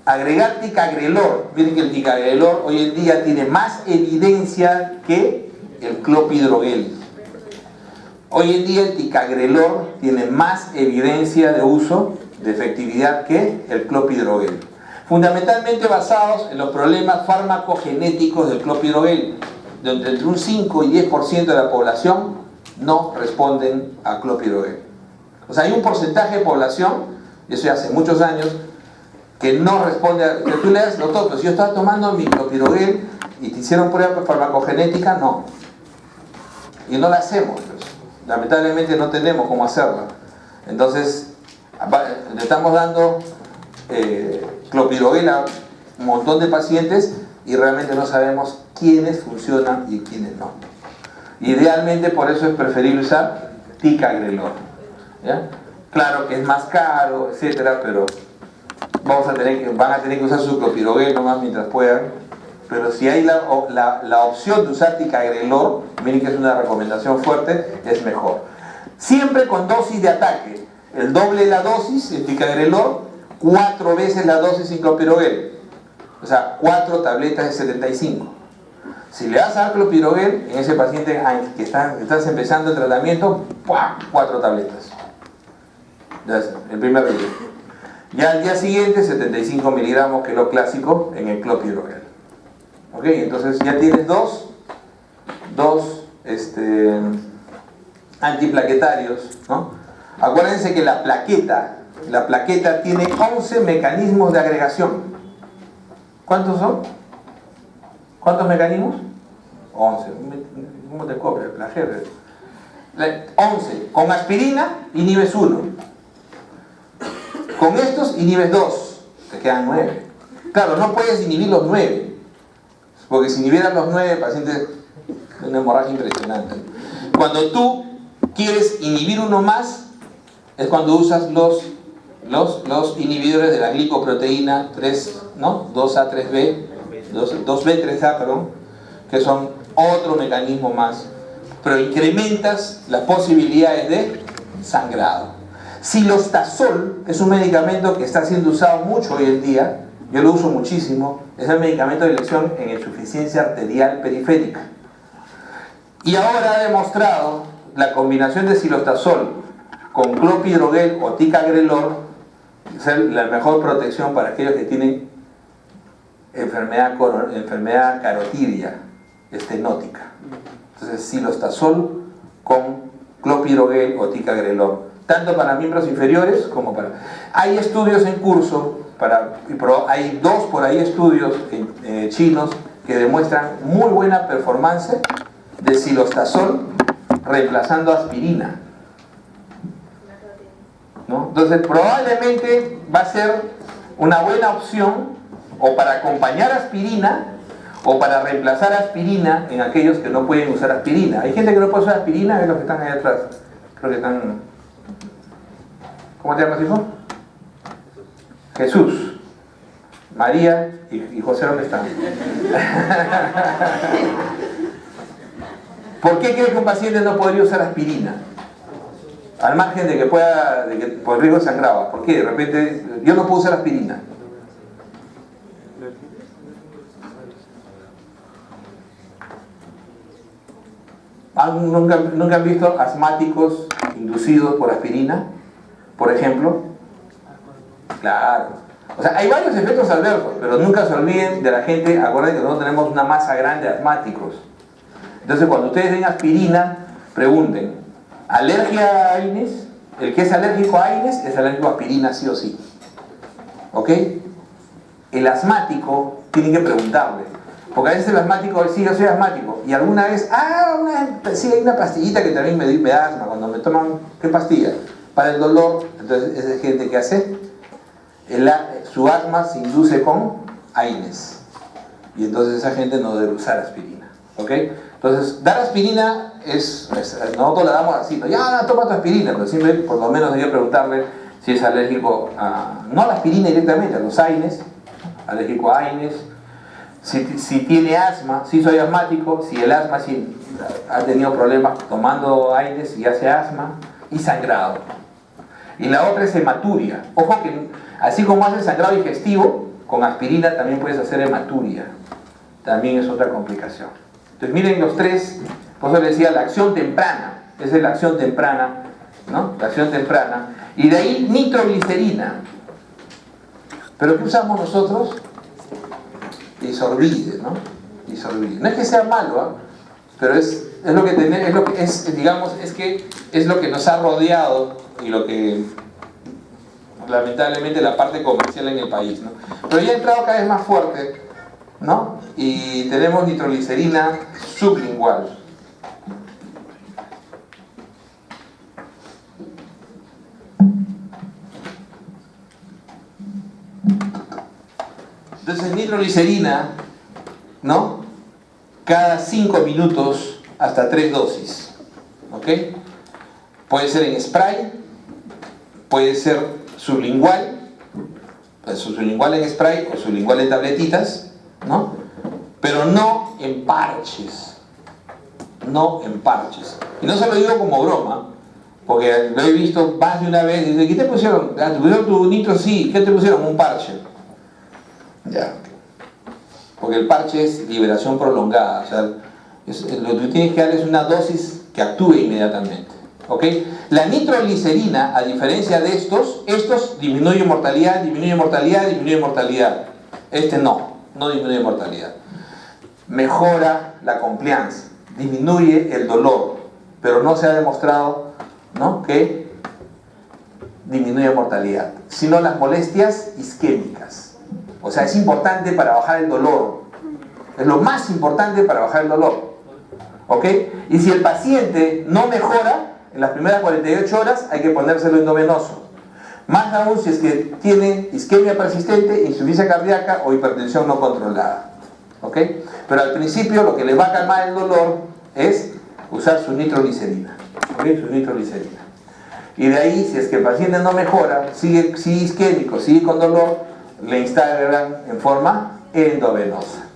Agregar ticagrelor. Miren que el ticagrelor hoy en día tiene más evidencia que el clopidogrel. Hoy en día el ticagrelor tiene más evidencia de uso, de efectividad, que el clopidogrel. Fundamentalmente basados en los problemas farmacogenéticos del clopidogrel, donde entre un 5 y 10% de la población no responden a clopidogrel. O sea, hay un porcentaje de población, y eso ya hace muchos años, que no responde a... Que tú le das, doctor, pero si yo estaba tomando mi clopidogrel y te hicieron prueba farmacogenética, no. Y no la hacemos, pues. Lamentablemente no tenemos cómo hacerla. Entonces, le estamos dando clopidogrel a un montón de pacientes y realmente no sabemos quiénes funcionan y quiénes no. Idealmente, por eso es preferible usar ticagrelor, ¿ya? Claro que es más caro, etcétera, pero van a tener que usar su clopidogrel nomás mientras puedan. Pero si hay la opción de usar ticagrelor, miren que es una recomendación fuerte, es mejor. Siempre con dosis de ataque. El doble de la dosis en ticagrelor, 4 veces la dosis en clopidogrel. O sea, 4 tabletas de 75. Si le vas a dar clopidogrel en ese paciente que estás empezando el tratamiento, 4 tabletas. Ya es el primer día. Ya al día siguiente, 75 miligramos, que es lo clásico, en el clopidogrel. ¿Ok? Entonces ya tienes dos antiplaquetarios, ¿no? Acuérdense que la plaqueta tiene 11 mecanismos de agregación. ¿Cuántos son? ¿Cuántos mecanismos? 11. ¿Cómo te copias? Plagiar. 11. Con aspirina inhibes 1. Con estos inhibes 2. Te quedan 9. Claro, no puedes inhibir los 9. Porque si inhibieran los 9, el paciente es una hemorragia impresionante. Cuando tú quieres inhibir uno más, es cuando usas los inhibidores de la glicoproteína 3, ¿no? 2A3B, 2B3A, perdón, que son otro mecanismo más. Pero incrementas las posibilidades de sangrado. Silostazol es un medicamento que está siendo usado mucho hoy en día. Yo lo uso muchísimo. Es el medicamento de elección en insuficiencia arterial periférica. Y ahora ha demostrado la combinación de silostazol con clopidogrel o ticagrelor ser la mejor protección para aquellos que tienen enfermedad carotidia estenótica. Entonces, silostazol con clopidogrel o ticagrelor, tanto para miembros inferiores como para... Hay estudios en curso, hay 2 por ahí estudios chinos que demuestran muy buena performance de silostazol reemplazando aspirina, ¿no? Entonces probablemente va a ser una buena opción o para acompañar aspirina o para reemplazar aspirina en aquellos que no pueden usar aspirina. Hay gente que no puede usar aspirina, es los que están ahí atrás. Creo que están... ¿Cómo te llamas, hijo? Jesús, María y José, ¿dónde están? ¿Por qué cree que un paciente no podría usar aspirina? Al margen de que por riesgo de sangrado. ¿Por qué? De repente, yo no puedo usar aspirina. ¿Nunca han visto asmáticos inducidos por aspirina, por ejemplo? Claro. O sea, hay varios efectos adversos, pero nunca se olviden de la gente. Acuérdense que nosotros tenemos una masa grande de asmáticos. Entonces, cuando ustedes den aspirina, pregunten: ¿alergia a AINES? El que es alérgico a AINES es alérgico a aspirina sí o sí. ¿Ok? El asmático tiene que preguntarle. Porque a veces el asmático dice, sí, yo soy asmático. Y alguna vez, sí, hay una pastillita que también me da asma. Cuando me toman, ¿qué pastilla? Para el dolor. Entonces, esa gente que hace, su asma se induce con AINES. Y entonces esa gente no debe usar aspirina. ¿Ok? Entonces, dar aspirina nosotros la damos así, ¿no? Ya, toma tu aspirina, pero siempre por lo menos hay que preguntarle si es alérgico no a la aspirina directamente, a los AINES, alérgico a AINES, si tiene asma, si soy asmático, si el asma si ha tenido problemas tomando AINES y hace asma, y sangrado. Y la otra es hematuria. Ojo que así como hace sangrado digestivo, con aspirina también puedes hacer hematuria. También es otra complicación. Entonces miren los tres, por eso les decía la acción temprana, esa es la acción temprana, ¿no? La acción temprana. Y de ahí nitroglicerina. ¿Pero qué usamos nosotros? Isorbide, ¿no? Isorbide. No es que sea malo, ¿eh? Pero es lo que es lo que nos ha rodeado y lo que lamentablemente la parte comercial en el país, ¿no? Pero ya ha entrado cada vez más fuerte, ¿no? Y tenemos nitroglicerina sublingual. Entonces nitroglicerina, ¿no? Cada 5 minutos hasta 3 dosis. ¿Ok? Puede ser en spray, puede ser sublingual, sublingual en spray o sublingual en tabletitas, ¿no? Pero no en parches. No en parches. Y no se lo digo como broma, porque lo he visto más de una vez. Dice, ¿qué te pusieron? ¿Te pusieron tu nitro? Sí. ¿Qué te pusieron? Un parche. Ya. Porque el parche es liberación prolongada. O sea, lo que tienes que dar es una dosis que actúe inmediatamente. ¿Ok? La nitroglicerina, a diferencia de estos disminuye mortalidad, disminuye mortalidad, disminuye mortalidad. Este no disminuye mortalidad. Mejora la compliance, disminuye el dolor, pero no se ha demostrado, ¿no?, que disminuye mortalidad, sino las molestias isquémicas. O sea, es importante para bajar el dolor. Es lo más importante para bajar el dolor. ¿Ok? Y si el paciente no mejora, en las primeras 48 horas hay que ponérselo endovenoso. Más aún si es que tiene isquemia persistente, insuficiencia cardíaca o hipertensión no controlada. ¿Ok? Pero al principio lo que le va a calmar el dolor es usar su nitroglicerina. ¿Ok? Su nitroglicerina. Y de ahí, si es que el paciente no mejora, sigue isquémico, sigue con dolor, le instalan en forma endovenosa.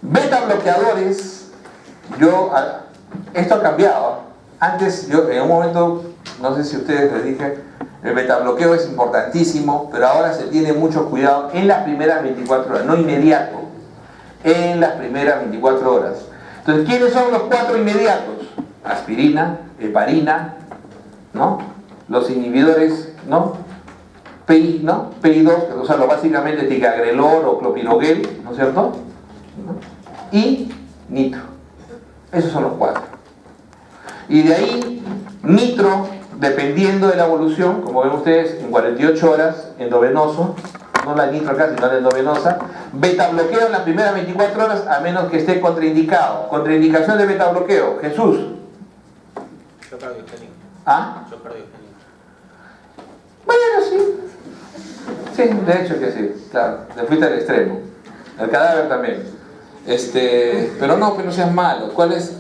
Beta bloqueadores, esto ha cambiado. Antes, en un momento, no sé si ustedes les dije, el beta bloqueo es importantísimo, pero ahora se tiene mucho cuidado en las primeras 24 horas, no inmediato, en las primeras 24 horas. Entonces, ¿quiénes son los 4 inmediatos? Aspirina, heparina, ¿no? Los inhibidores, ¿no? PI2, que básicamente ticagrelor o clopidogrel, ¿no es cierto? Y nitro. Esos son los 4. Y de ahí, nitro, dependiendo de la evolución, como ven ustedes, en 48 horas, endovenoso, no la nitro acá, sino la endovenosa. Beta bloqueo en las primeras 24 horas, a menos que esté contraindicado. Contraindicación de beta bloqueo. Jesús. Shock cardiogénico. ¿Ah? Shock cardiogénico. Bueno, sí. Sí, de hecho que sí, claro. Te fuiste al extremo. El cadáver también. Pero no seas malo. ¿Cuál es?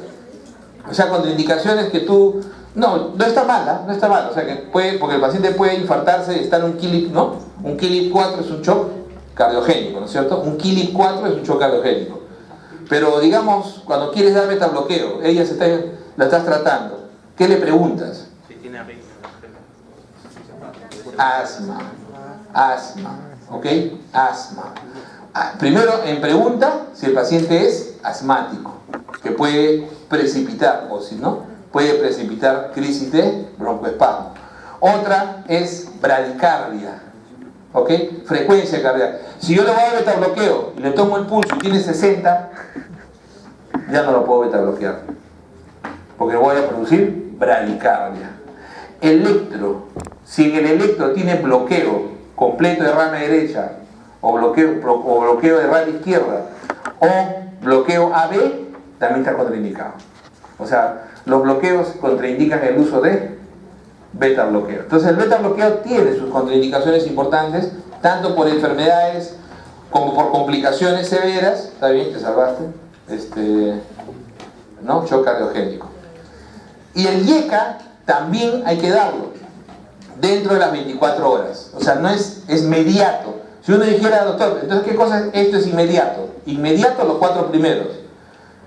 O sea, contraindicaciones que tú... No está mala, no está mal. O sea, que porque el paciente puede infartarse y estar en un KILIP, ¿no? Un KILIP 4 es un shock cardiogénico, ¿no es cierto? Un KILIP 4 es un shock cardiogénico. Pero digamos, cuando quieres dar betabloqueo, la estás tratando, ¿qué le preguntas? Si tiene arritmia. Asma, ¿ok? Asma. Primero, en pregunta, si el paciente es asmático, que puede precipitar, o si no, puede precipitar crisis de broncoespasmo. Otra es bradicardia, ¿ok? Frecuencia cardíaca. Si yo le voy a dar betabloqueo y le tomo el pulso y tiene 60, ya no lo puedo betabloquear, porque voy a producir bradicardia. electro. Si en el electro tiene bloqueo completo de rama derecha o bloqueo de rama izquierda o bloqueo AB, también está contraindicado. O sea, los bloqueos contraindican el uso de beta bloqueo. Entonces el beta bloqueo tiene sus contraindicaciones importantes, tanto por enfermedades como por complicaciones severas. Está bien, te salvaste. ¿No? Shock cardiogénico. Y el IECA también hay que darlo dentro de las 24 horas. O sea, no es inmediato. Si uno dijera, doctor, entonces ¿qué cosa es? Esto es inmediato. Inmediato los 4 primeros.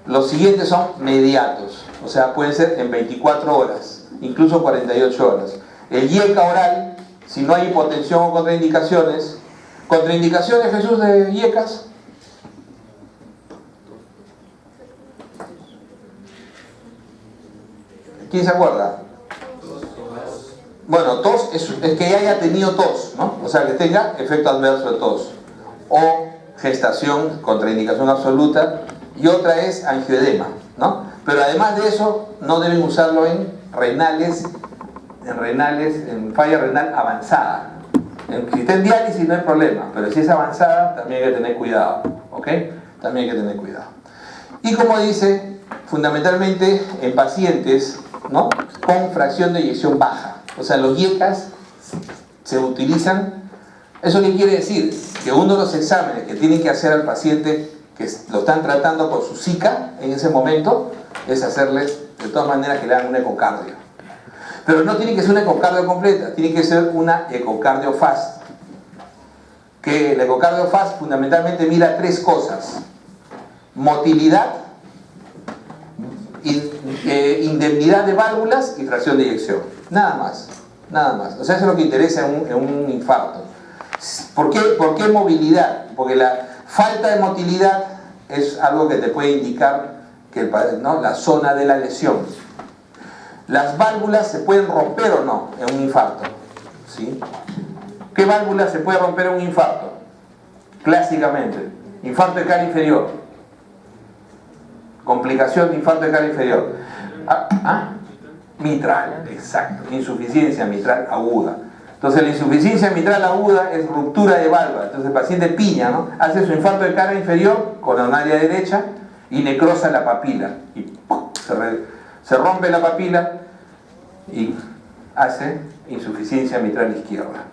Los siguientes son mediatos. O sea, pueden ser en 24 horas, incluso 48 horas. El IECA oral, si no hay hipotensión o contraindicaciones. ¿Contraindicaciones, Jesús, de IECAS? ¿Quién se acuerda? Bueno, tos es que haya tenido tos, ¿no? O sea, que tenga efecto adverso de tos. O gestación, contraindicación absoluta. Y otra es angioedema, ¿no? Pero además de eso, no deben usarlo en falla renal avanzada. Si está en diálisis no hay problema, pero si es avanzada también hay que tener cuidado, ¿ok? También hay que tener cuidado. Y como dice, fundamentalmente en pacientes, ¿no?, con fracción de eyección baja. O sea, los IECAS se utilizan. ¿Eso qué quiere decir? Que uno de los exámenes que tienen que hacer al paciente que lo están tratando con su SICA en ese momento es hacerles, de todas maneras, que le hagan un ecocardio. Pero no tiene que ser una ecocardio completa, tiene que ser una ecocardio fast. Que el ecocardio fast fundamentalmente mira 3 cosas: motilidad, indemnidad de válvulas y fracción de eyección. Nada más, nada más. O sea, eso es lo que interesa en un infarto. ¿Por qué movilidad? Porque la falta de motilidad es algo que te puede indicar que ¿no?, la zona de la lesión. Las válvulas se pueden romper o no en un infarto, ¿sí? ¿Qué válvula se puede romper en un infarto? Clásicamente, infarto de cara inferior. Complicación de infarto de cara inferior. Mitral, exacto. Insuficiencia mitral aguda. Entonces la insuficiencia mitral aguda es ruptura de válvula. Entonces el paciente piña, ¿no?, hace su infarto de cara inferior, coronaria derecha, y necrosa la papila. Y ¡pum!, se rompe la papila y hace insuficiencia mitral izquierda.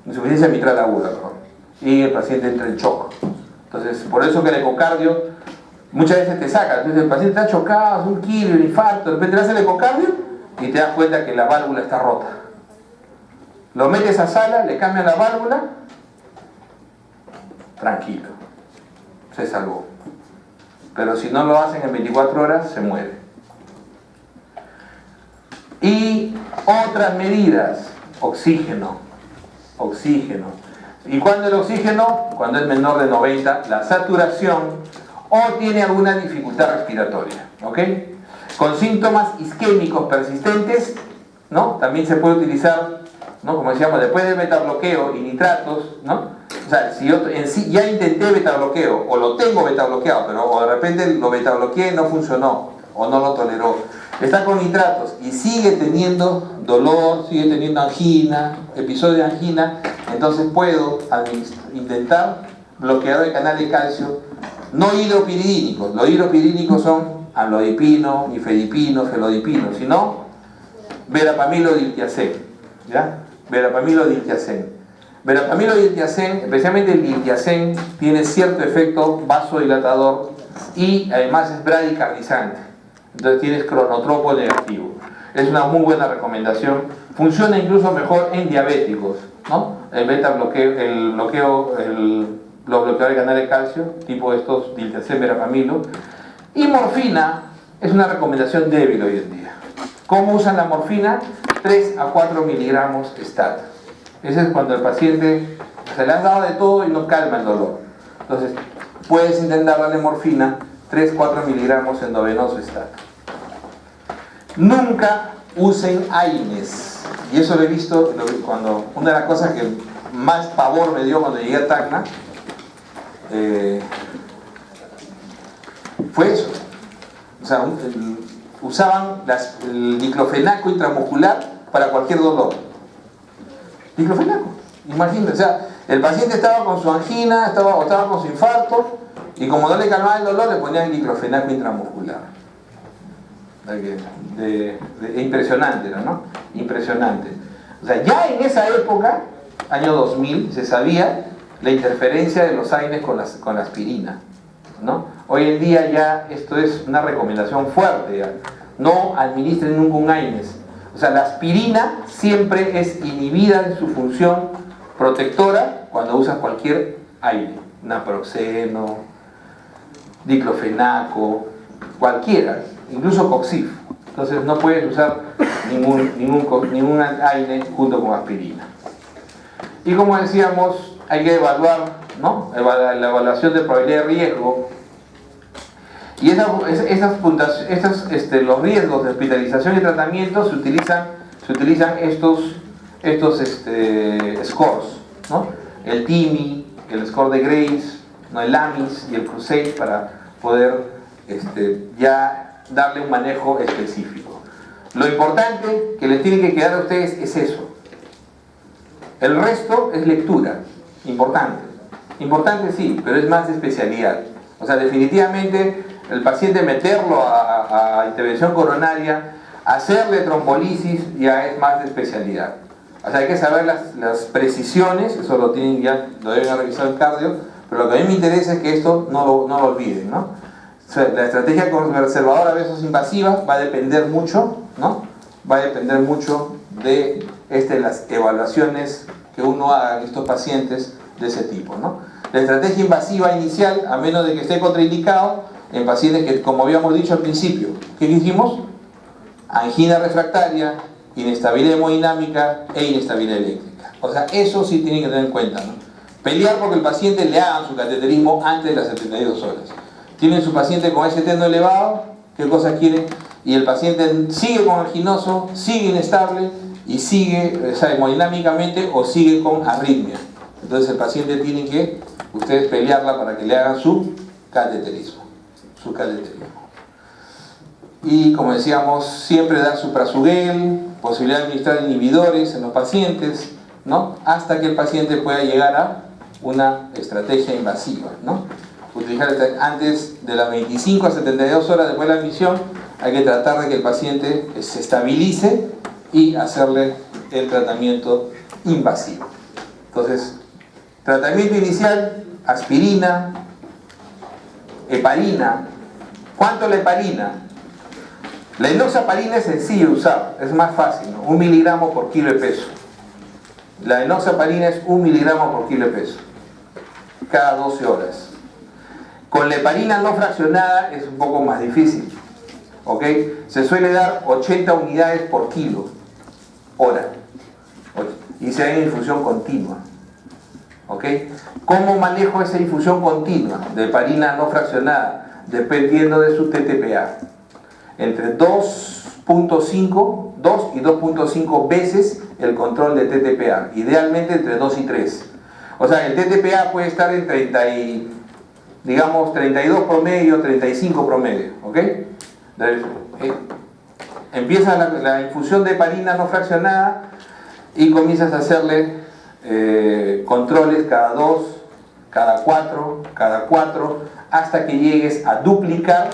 Insuficiencia mitral aguda, perdón. Y el paciente entra en shock. Entonces, por eso que el ecocardio muchas veces te saca. Entonces el paciente está chocado, es un quilio, un infarto, de repente le hace el ecocardio y te das cuenta que la válvula está rota. Lo metes a sala, le cambian la válvula, tranquilo, se salvó. Pero si no lo hacen en 24 horas, se muere. Y otras medidas: oxígeno. ¿Y cuándo el oxígeno? Cuando es menor de 90, la saturación, o tiene alguna dificultad respiratoria, ¿ok? Con síntomas isquémicos persistentes, ¿no?, también se puede utilizar, ¿no?, como decíamos, después del betabloqueo y nitratos, ¿no? O sea, si yo en sí ya intenté betabloqueo, o lo tengo betabloqueado, pero o de repente lo betabloqueé y no funcionó, o no lo toleró, está con nitratos y sigue teniendo dolor, sigue teniendo angina, episodio de angina, entonces puedo intentar bloqueador de canal de calcio, no hidropiridínicos. Los hidropiridínicos son amlodipino, nifedipino, felodipino, sino verapamilo-diltiazem, ¿ya? Verapamilo-diltiazem, especialmente el diltiazem, tiene cierto efecto vasodilatador y además es bradicardizante. Entonces tienes cronotropo negativo. Es una muy buena recomendación. Funciona incluso mejor en diabéticos, ¿no? El beta bloqueo, los bloqueadores de canal de calcio, tipo estos diltiazem, verapamilo. Y morfina es una recomendación débil hoy en día. ¿Cómo usan la morfina? 3 a 4 miligramos stat. Ese es cuando el paciente se le ha dado de todo y no calma el dolor. Entonces puedes intentar darle morfina 3-4 miligramos endovenoso stat. Nunca usen AINES. Y eso lo he visto cuando una de las cosas que más pavor me dio cuando llegué a Tacna fue eso. O sea, usaban el diclofenaco intramuscular para cualquier dolor. Diclofenaco. Imagínense, o sea, el paciente estaba con su angina, estaba con su infarto, y como no le calmaba el dolor, le ponían diclofenaco intramuscular. Impresionante, ¿no? Impresionante. O sea, ya en esa época, año 2000, se sabía la interferencia de los AINES con la aspirina, ¿no? Hoy en día ya esto es una recomendación fuerte, ¿ya? No administren nunca un AINES. O sea, la aspirina siempre es inhibida en su función protectora cuando usas cualquier AINE, naproxeno, diclofenaco, cualquiera, incluso Coxif. Entonces no puedes usar ningún AINE junto con aspirina. Y como decíamos, hay que evaluar, ¿no? La evaluación de probabilidad de riesgo. Y los riesgos de hospitalización y tratamiento se utilizan estos scores, ¿no? El TIMI, el score de Graves, ¿no? El AMIS y el CRUSADE, para poder ya darle un manejo específico. Lo importante que les tiene que quedar a ustedes es eso. El resto es lectura. Importante sí, pero es más de especialidad. O sea, definitivamente el paciente meterlo a intervención coronaria, hacerle trombolisis, ya es más de especialidad. O sea, hay que saber las precisiones, eso lo deben revisar el cardio, pero lo que a mí me interesa es que esto no lo olviden, ¿no? O sea, la estrategia conservadora versus invasiva va a depender mucho, ¿no? Va a depender mucho de las evaluaciones que uno haga en estos pacientes de ese tipo, ¿no? La estrategia invasiva inicial, a menos de que esté contraindicado, en pacientes que, como habíamos dicho al principio, ¿qué dijimos? Angina refractaria, inestabilidad hemodinámica e inestabilidad eléctrica. O sea, eso sí tienen que tener en cuenta, ¿no? Pelear porque el paciente le hagan su cateterismo antes de las 72 horas. Tienen su paciente con ST no elevado, ¿qué cosa quieren? Y el paciente sigue con anginoso, sigue inestable y sigue, o sea, hemodinámicamente, o sigue con arritmia. Entonces el paciente tiene que ustedes pelearla para que le hagan su cateterismo. Y como decíamos, siempre dar suprasuguel, posibilidad de administrar inhibidores en los pacientes, ¿no? Hasta que el paciente pueda llegar a una estrategia invasiva, ¿no? Utilizar antes de las 25 a 72 horas después de la admisión, hay que tratar de que el paciente se estabilice y hacerle el tratamiento invasivo. Entonces, tratamiento inicial, aspirina, heparina. ¿Cuánto la heparina? La enoxaparina es sencillo de usar, es más fácil, ¿no? 1 miligramo por kilo de peso. La enoxaparina es 1 miligramo por kilo de peso, cada 12 horas. Con la heparina no fraccionada es un poco más difícil, ¿ok? Se suele dar 80 unidades por kilo, hora, y se da en infusión continua, ¿ok? ¿Cómo manejo esa infusión continua de heparina no fraccionada? Dependiendo de su TTPA, entre 2.5 y 2.5 veces el control de TTPA, idealmente entre 2 y 3. O sea, el TTPA puede estar en 32 promedio, 35 promedio, ¿ok? Empieza la infusión de heparina no fraccionada y comienzas a hacerle controles cada 2, cada 4, hasta que llegues a duplicar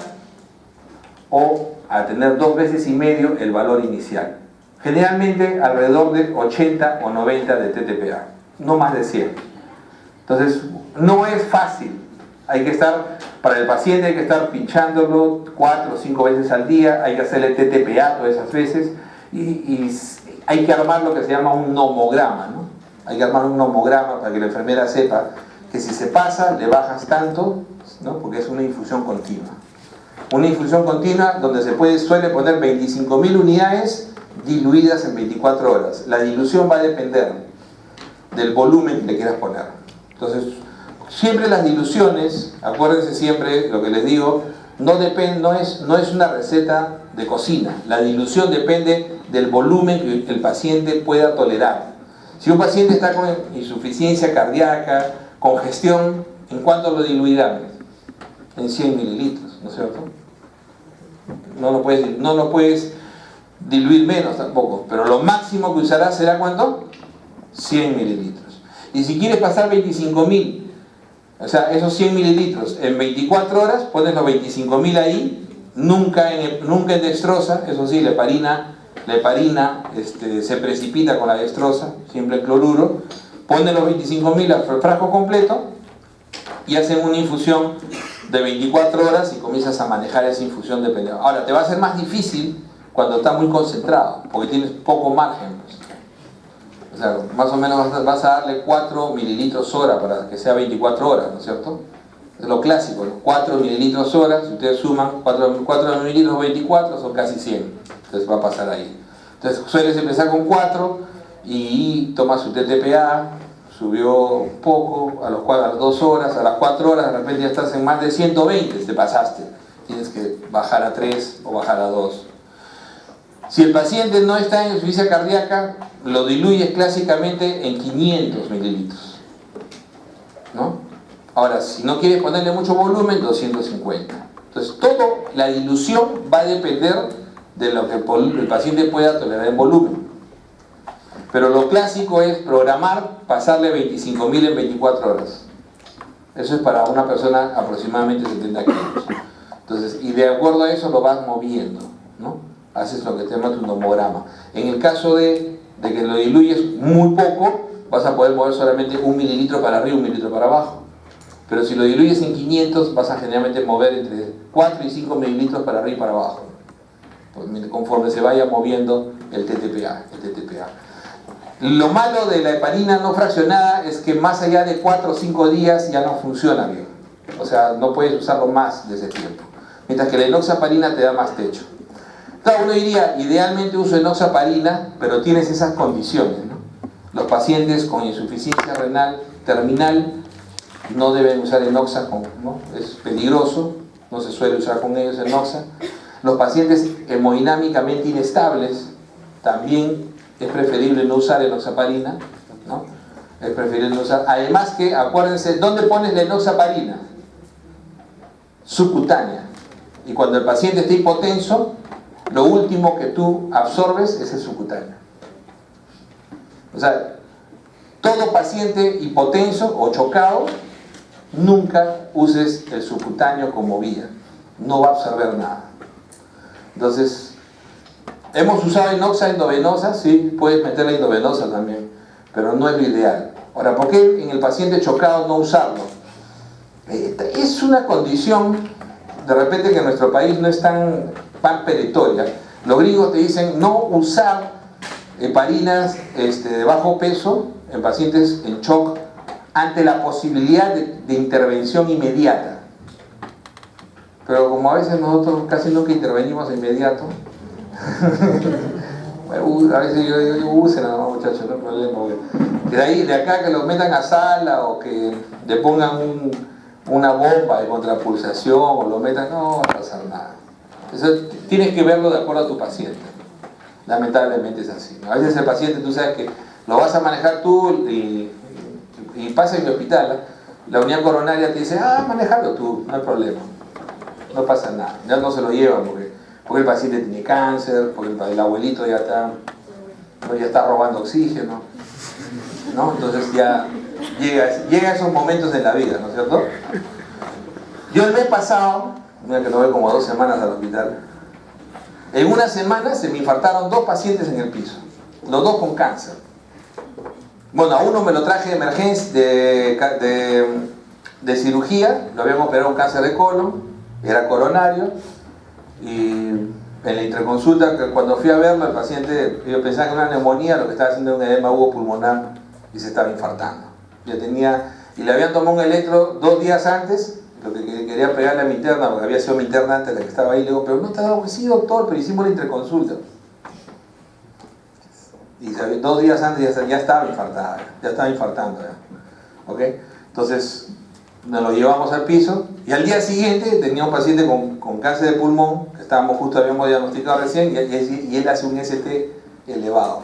o a tener 2 veces y medio el valor inicial. Generalmente alrededor de 80 o 90 de TTPA, no más de 100. Entonces, no es fácil. Para el paciente hay que estar pinchándolo 4 o 5 veces al día, hay que hacerle TTPA todas esas veces y hay que armar lo que se llama un nomograma, ¿no? Hay que armar un nomograma para que la enfermera sepa que si se pasa, le bajas tanto, ¿no? Porque es una infusión continua. Una infusión continua donde suele poner 25.000 unidades diluidas en 24 horas. La dilución va a depender del volumen que le quieras poner. Entonces, siempre las diluciones, acuérdense siempre lo que les digo, no es una receta de cocina. La dilución depende del volumen que el paciente pueda tolerar. Si un paciente está con insuficiencia cardíaca, congestión, ¿en cuánto lo diluirán? En 100 mililitros, ¿no es cierto? No lo puedes diluir menos tampoco, pero lo máximo que usarás será ¿cuánto? 100 mililitros. Y si quieres pasar 25.000, o sea, esos 100 mililitros en 24 horas, pones los 25.000 ahí, nunca en dextrosa, eso sí, la heparina se precipita con la dextrosa, siempre el cloruro, pones los 25.000 al frasco completo y hacen una infusión de 24 horas y comienzas a manejar esa infusión dependiendo. Ahora, te va a ser más difícil cuando está muy concentrado, porque tienes poco margen. O sea, más o menos vas a darle 4 mililitros hora para que sea 24 horas, ¿no es cierto? Es lo clásico, ¿no? 4 mililitros hora, si ustedes suman 4 mililitros 24 son casi 100. Entonces va a pasar ahí. Entonces sueles empezar con 4 y tomas su TTPA, subió un poco, a las 2 horas, a las 4 horas de repente ya estás en más de 120, te pasaste. Tienes que bajar a 3 o bajar a 2. Si el paciente no está en insuficiencia cardíaca, lo diluyes clásicamente en 500 mililitros, ¿no? Ahora, si no quieres ponerle mucho volumen, 250. Entonces, toda la dilución va a depender de lo que el paciente pueda tolerar en volumen. Pero lo clásico es programar, pasarle 25.000 en 24 horas. Eso es para una persona aproximadamente 70 kilos. Entonces, y de acuerdo a eso lo vas moviendo, ¿no? Haces lo que se llama tu nomograma. En el caso de que lo diluyes muy poco, vas a poder mover solamente 1 mililitro para arriba, 1 mililitro para abajo. Pero si lo diluyes en 500, vas a generalmente mover entre 4 y 5 mililitros para arriba y para abajo, conforme se vaya moviendo el TTPA. Lo malo de la heparina no fraccionada es que más allá de 4 o 5 días ya no funciona bien. O sea, no puedes usarlo más de ese tiempo. Mientras que la enoxaparina te da más techo. Claro, uno diría, idealmente uso enoxaparina, pero tienes esas condiciones, ¿no? Los pacientes con insuficiencia renal terminal no deben usar enoxa, ¿no? Es peligroso, no se suele usar con ellos enoxa. Los pacientes hemodinámicamente inestables, también es preferible no usar enoxaparina, ¿no? Es preferible no usar. Además que, acuérdense, ¿dónde pones la enoxaparina? Subcutánea. Y cuando el paciente está hipotenso, lo último que tú absorbes es el subcutáneo. O sea, todo paciente hipotenso o chocado, nunca uses el subcutáneo como vía. No va a absorber nada. Entonces, hemos usado enoxa endovenosa, sí, puedes meter la endovenosa también, pero no es lo ideal. Ahora, ¿por qué en el paciente chocado no usarlo? Es una condición, de repente, que en nuestro país no es tan peritoria. Los gringos te dicen no usar heparinas de bajo peso en pacientes en shock ante la posibilidad de intervención inmediata. Pero como a veces nosotros casi nunca intervenimos de inmediato, a veces yo digo, usen nada más, muchachos, no hay problema. Que de acá que los metan a sala o que le pongan una bomba de contrapulsación o lo metan, no va a pasar nada. Entonces tienes que verlo de acuerdo a tu paciente. Lamentablemente es así, ¿no? A veces el paciente, tú sabes que lo vas a manejar tú y pasa en el hospital, la unidad coronaria te dice, manejalo tú, no hay problema, no pasa nada, ya no se lo llevan porque el paciente tiene cáncer, porque el abuelito ya está robando oxígeno, ¿no? Entonces ya llega a esos momentos en la vida, ¿no es cierto? Yo el mes pasado, mira que lo voy como 2 semanas al hospital, en una semana se me infartaron 2 pacientes en el piso, los 2 con cáncer. Bueno, a uno me lo traje de emergencia, de cirugía, lo habían operado un cáncer de colon, era coronario, y en la interconsulta, cuando fui a verlo, el paciente, yo pensaba que era una neumonía, lo que estaba haciendo era un edema pulmonar y se estaba infartando. Y le habían tomado un electro 2 días antes, lo que quería pegarle a mi interna, porque había sido mi interna antes la que estaba ahí, le digo, pero no te ha dado, sí doctor, pero hicimos la interconsulta. Y 2 días antes ya estaba infartada, ya estaba infartando. ¿Ok? Entonces nos lo llevamos al piso y al día siguiente tenía un paciente con cáncer de pulmón, que habíamos diagnosticado recién, y él hace un ST elevado.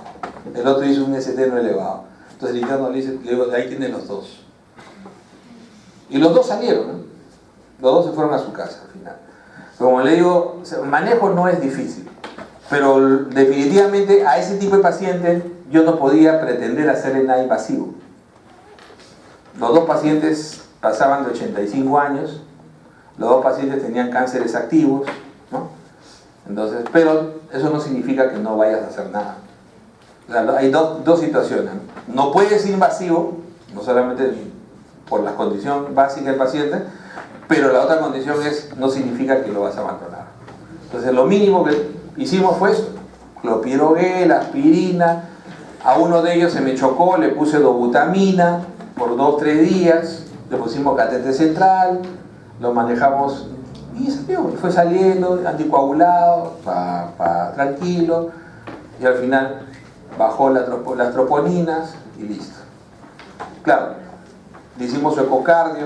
El otro hizo un ST no elevado. Entonces el interno le digo, de ahí tienen los 2. Y los 2 salieron, ¿no? Los 2 se fueron a su casa al final. Pero como le digo, el manejo no es difícil. Pero definitivamente a ese tipo de pacientes yo no podía pretender hacerle nada invasivo. Los dos pacientes pasaban de 85 años, los dos pacientes tenían cánceres activos, ¿no? Entonces, pero eso no significa que no vayas a hacer nada. O sea, hay dos situaciones. No puede ser invasivo, no solamente por la condición básica del paciente, pero la otra condición no significa que lo vas a abandonar. Entonces lo mínimo que hicimos fue esto: clopidogrel, aspirina. A uno de ellos se me chocó, le puse dobutamina por 2-3 días, le pusimos catéter central, lo manejamos y salió, fue saliendo, anticoagulado, tranquilo, y al final bajó las troponinas y listo. Claro, le hicimos su ecocardio,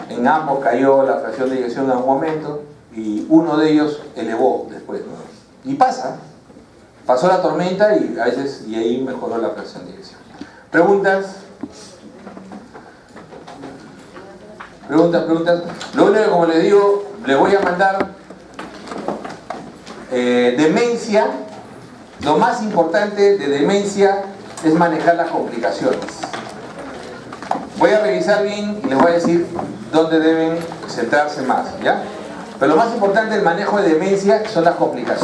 en ambos cayó la fracción de eyección en algún momento y uno de ellos elevó después, ¿no? Y pasó la tormenta y a veces y ahí mejoró la fracción de eyección. ¿Preguntas? ¿Preguntas? Lo único que, como les digo, le voy a mandar demencia. Lo más importante de demencia es manejar las complicaciones. Voy a revisar bien y les voy a decir dónde deben centrarse más, ¿ya? Pero lo más importante del manejo de demencia son las complicaciones.